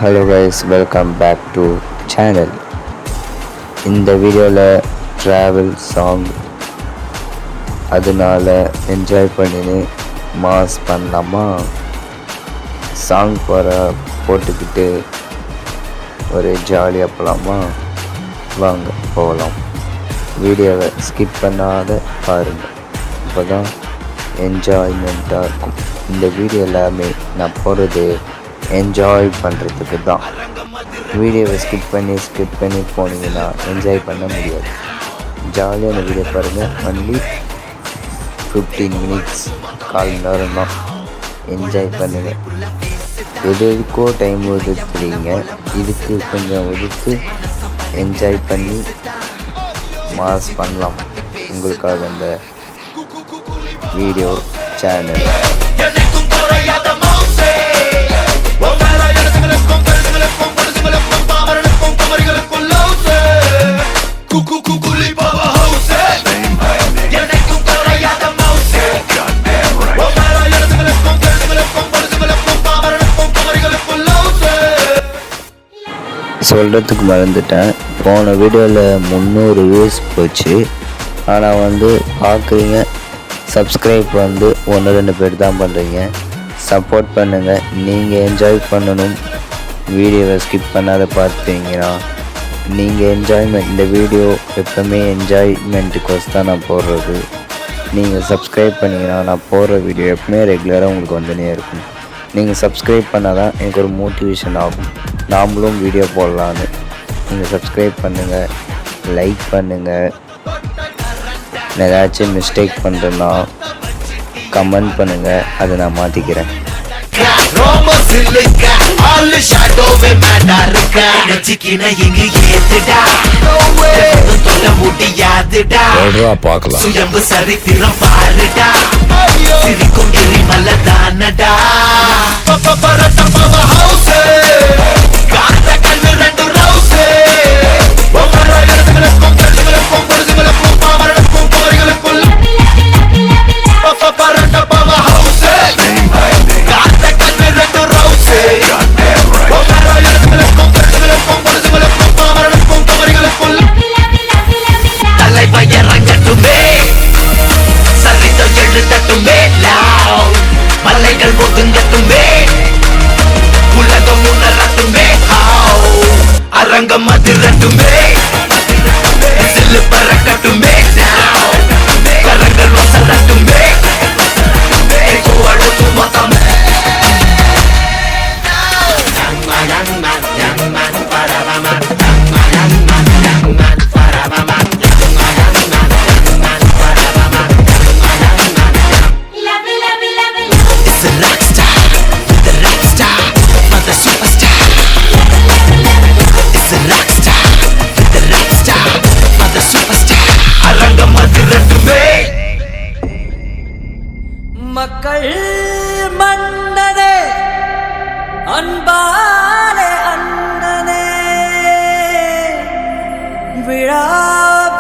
Hello guys, welcome back to channel. இந்த வீடியோவில் travel song, அதனால என்ஜாய் பண்ணின்னு மாஸ் பண்ணலாமா? சாங் போட்டுக்கிட்டு ஒரு ஜாலியாக போகலாமா? வாங்க போகலாம். வீடியோவை ஸ்கிப் பண்ணாத பாருங்கள், அப்போ தான் என்ஜாய்மெண்ட்டாக இருக்கும். இந்த வீடியோ எல்லாமே நான் போடுறது என்ஜாய் பண்ணுறதுக்கு தான். வீடியோவை ஸ்கிப் பண்ணி போனீங்கன்னா என்ஜாய் பண்ண முடியாது. ஜாலியாக அந்த வீடியோ பாருங்கள். ஒன்லி 15 மினிட்ஸ், 1/4 மணி நேரம் தான். என்ஜாய் பண்ணுங்கள். எதுக்கோ டைம் ஒதுக்குறீங்க, இதுக்கு கொஞ்சம் ஒதுக்கு என்ஜாய் பண்ணி மாஸ் பண்ணலாம். உங்களுக்காக அந்த வீடியோ சேனல். சொல்கிறதுக்கு மறந்துட்டேன், போன வீடியோவில் 300 வியூஸ் போச்சு. ஆனால் பார்க்குறீங்க, சப்ஸ்கிரைப் 1-2 பேர் தான் பண்ணுறீங்க. சப்போர்ட் பண்ணுங்கள். நீங்கள் என்ஜாய் பண்ணணும். வீடியோவை ஸ்கிப் பண்ணாத பார்த்தீங்கன்னா நீங்கள் என்ஜாய்மெண்ட், இந்த வீடியோ எப்போவுமே என்ஜாய்மெண்ட்டுக்கோஸ் தான் நான் போடுறது. நீங்கள் சப்ஸ்கிரைப் பண்ணிங்கன்னா நான் போடுற வீடியோ எப்பவுமே ரெகுலராக உங்களுக்கு வந்துனே இருக்கும். நீங்கள் சப்ஸ்கிரைப் பண்ணால் தான் எனக்கு ஒரு மோட்டிவேஷன் ஆகும், நாமளும் வீடியோ போடலான்னு. நீங்கள் சப்ஸ்கிரைப் பண்ணுங்கள், லைக் பண்ணுங்கள். ஏதாச்சும் மிஸ்டேக் பண்ணுறேன்னா கமெண்ட் பண்ணுங்கள், அதை நான் மாற்றிக்கிறேன். மக்கள் மன்னனே, அன்பாலே அண்ணனே, விழா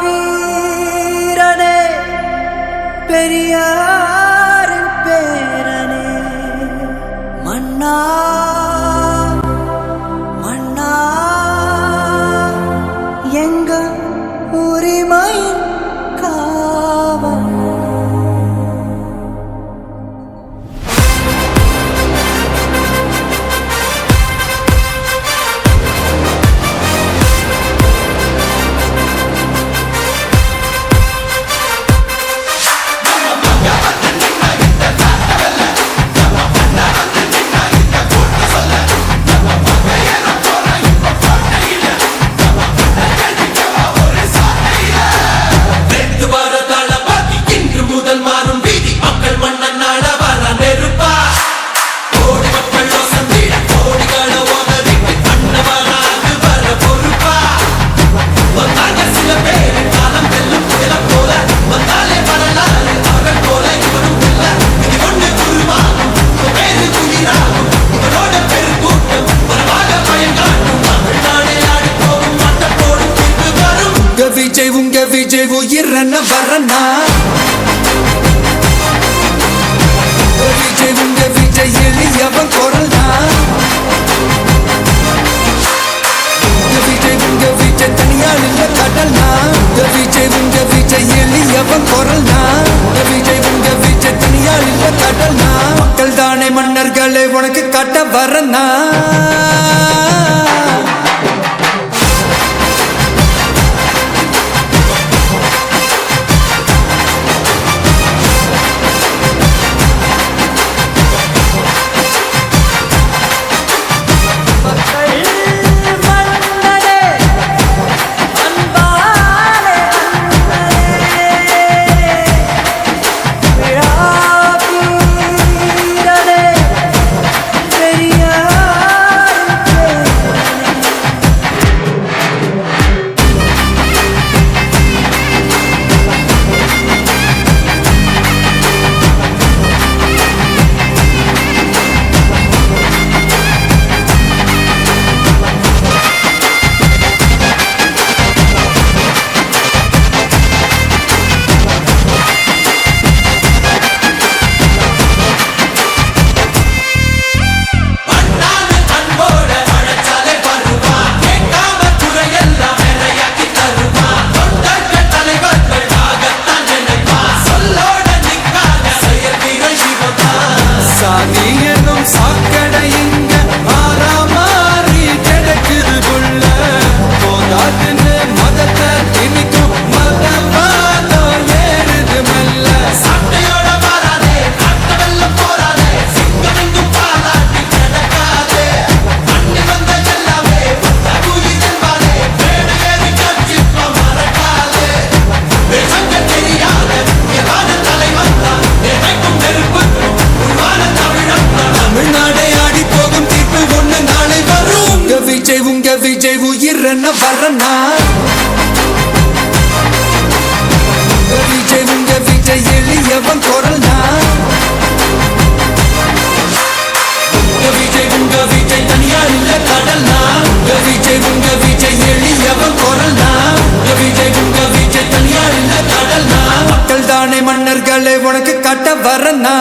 வீரனே, பெரியாரின் பேரனே, மன்னா மன்னா எங்க உரிமையின் காவல். விஜய் உயிரன வரனா, விஜய் எளியவன் குரல்னா, விஜய் எளியவன் குரல்னா உங்க விஜய் தனியால் இல்ல கடல்னா மக்கள் தானே மன்னர்களை உனக்கு காட்ட வரனா விஜய் உயிர் என்ன வரனா உங்க விஜய் எளியவன் குரல்னா உங்க விஜய் தனியார் இல்ல கடல்னா உங்க விஜய் எளியவன் குரல்னா உங்க விஜய் தனியார் இல்ல கடல்னா மக்கள் தானே மன்னர்களை உனக்கு காட்ட வரனா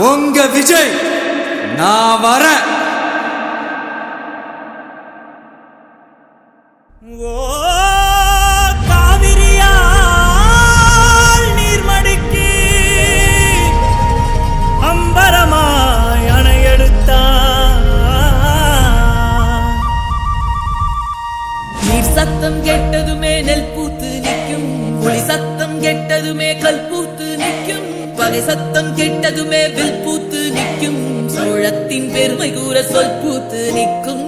உங்க விஜய் நான் வரேன். ஓ காவிரியால் நீர்மடுக்கி அம்பரமாய் அணையெடுத்தான். நீர் சத்தம் கெட்டதுமே நெல் பூத்து நிற்கும், ஒளி சத்தம் கெட்டதுமே கல் பூத்து நிற்கும், பகை சத்தம் கெட்டதுமே வில் பூத்து நிற்கும், சோழத்தின் பெருமை கூற சொல் பூத்து நிற்கும்.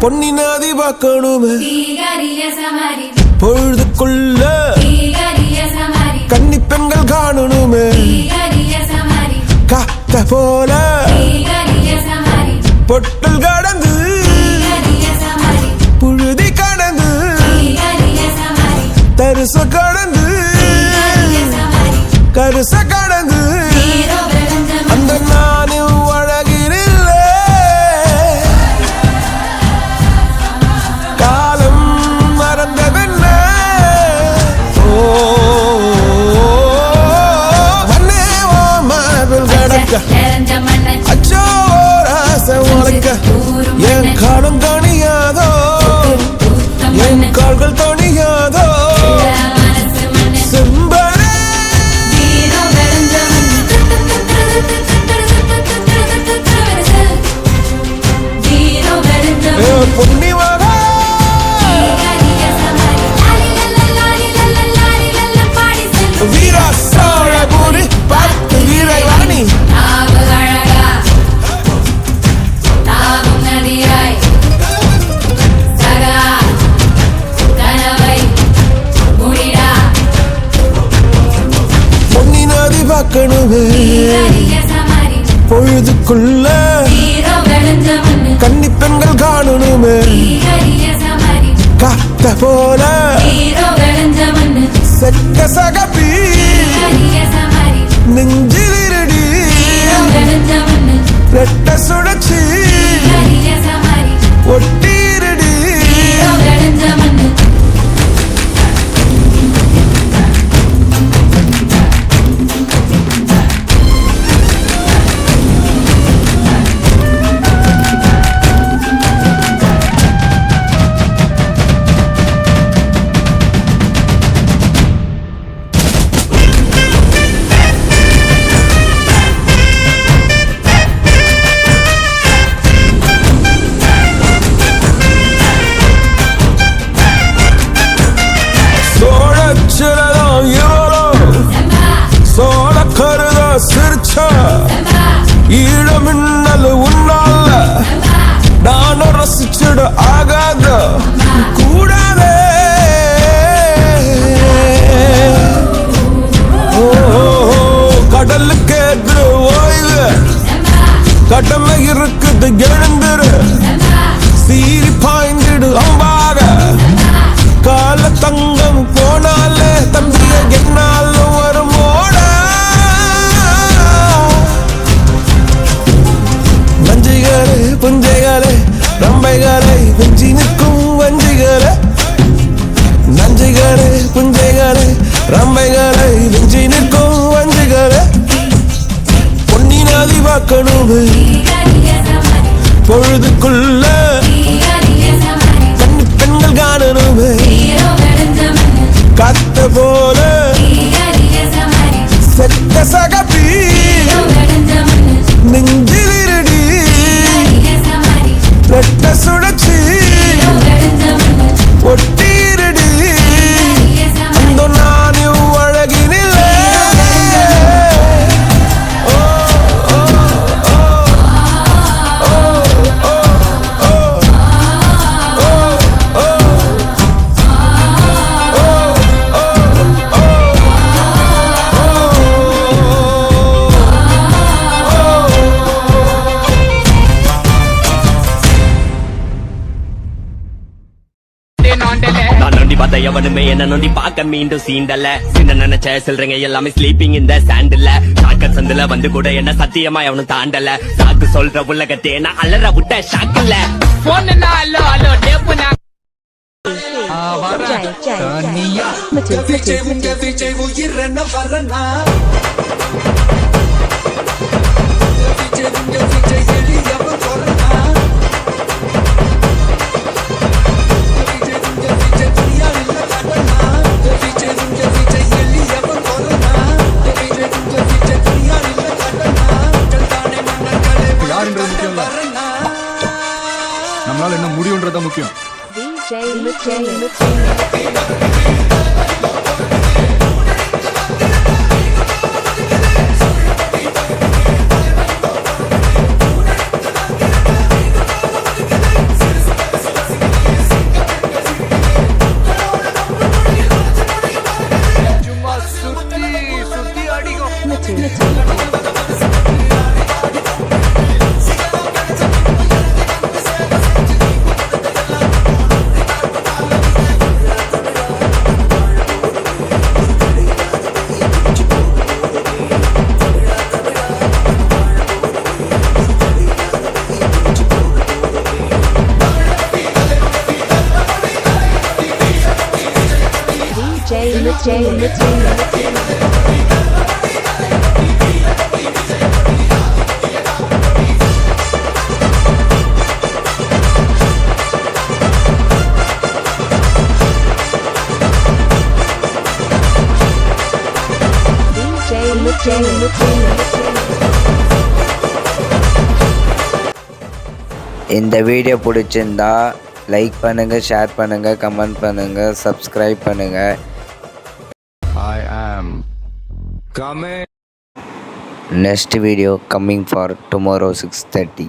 பொன்னினாதி பார்க்கணுமே பொழுதுக்குள்ள கன்னி பெண்கள் காணணுமே காத்த போல பொட்டல் கடந்து புழுதி கடந்து தரிச கடந்து கருச கடந்து அந்த நானும் அழகினில்லை காலம் மறந்ததென்ன வண்ணே ஓ மார்பில் கடக்க அச்சோ ராச உனக்க என் காலம் தணியாதோ என் கால்கள் தணியாதோ செம்பரே பொன்னிவாக வீரா சோழபுரி பத்து வீரை வாணி பொன்னினாதி பார்க்கணுமே பொழுதுக்குள்ள கன்னி பெண்கள் காணணுமே காத்த போல செக்க சகப்பி நெஞ்சிலிருடி ரெட்ட சுழற்சி ஒட்டீரடி ஈழமின்னல் உன்னால நானும் ரசிச்சிட ஆகாத கூடாதே கடலுக்கு எதிர ஓய்வு கடமை இருக்குது எழுந்துரு சீரி பாய்ந்திடு அம்பாக கால தங்கம் போனாலே தம்பிய என்னாலும் வரும் ஓட நஞ்சிகளே புஞ்சைகளே ரம்பைகளை குஞ்சி நிற்கும் வஞ்சிகளே நஞ்சிகளே புஞ்சைகளே ரம்பைகளை குஞ்சி நிற்கும் வஞ்சிகளே பொன்னி நதி பார்க்கணுமே பொழுதுக்குள்ள கண்ணி பெண்கள் காணணுமே காத்த போல செத்த சகப்பி நெஞ்சிலிருடி ரெட்ட சுழற்சி ஒட்டீரடி அந்த நானும் அழகினில்லை எவனுமே என்ன நொண்டி பாக்க மீண்டும் சீண்டல சின்ன நினைச்ச சில்றங்க எல்லாமே ஸ்லீப்பிங் இந்த சாண்டில் சாக்க சந்துல வந்து கூட என்ன சத்தியமா எவனும் தாண்டல சாக்கு சொல்ற உலகத்தே நான் அலற விட்ட ஷாக்கல்ல போனா அல்லோ அல்லோ டேப்புனா விஜய் உயிரன வரனா விஜய் எளியவன் கொரனா நம்மளால என்ன முடியும்ன்றத முக்கியம். இந்த வீடியோ பிடிச்சிருந்தா லைக் பண்ணுங்க, ஷேர் பண்ணுங்க, கமெண்ட் பண்ணுங்க, சப்ஸ்கிரைப் பண்ணுங்க. I am coming. Next video coming for tomorrow 6:30.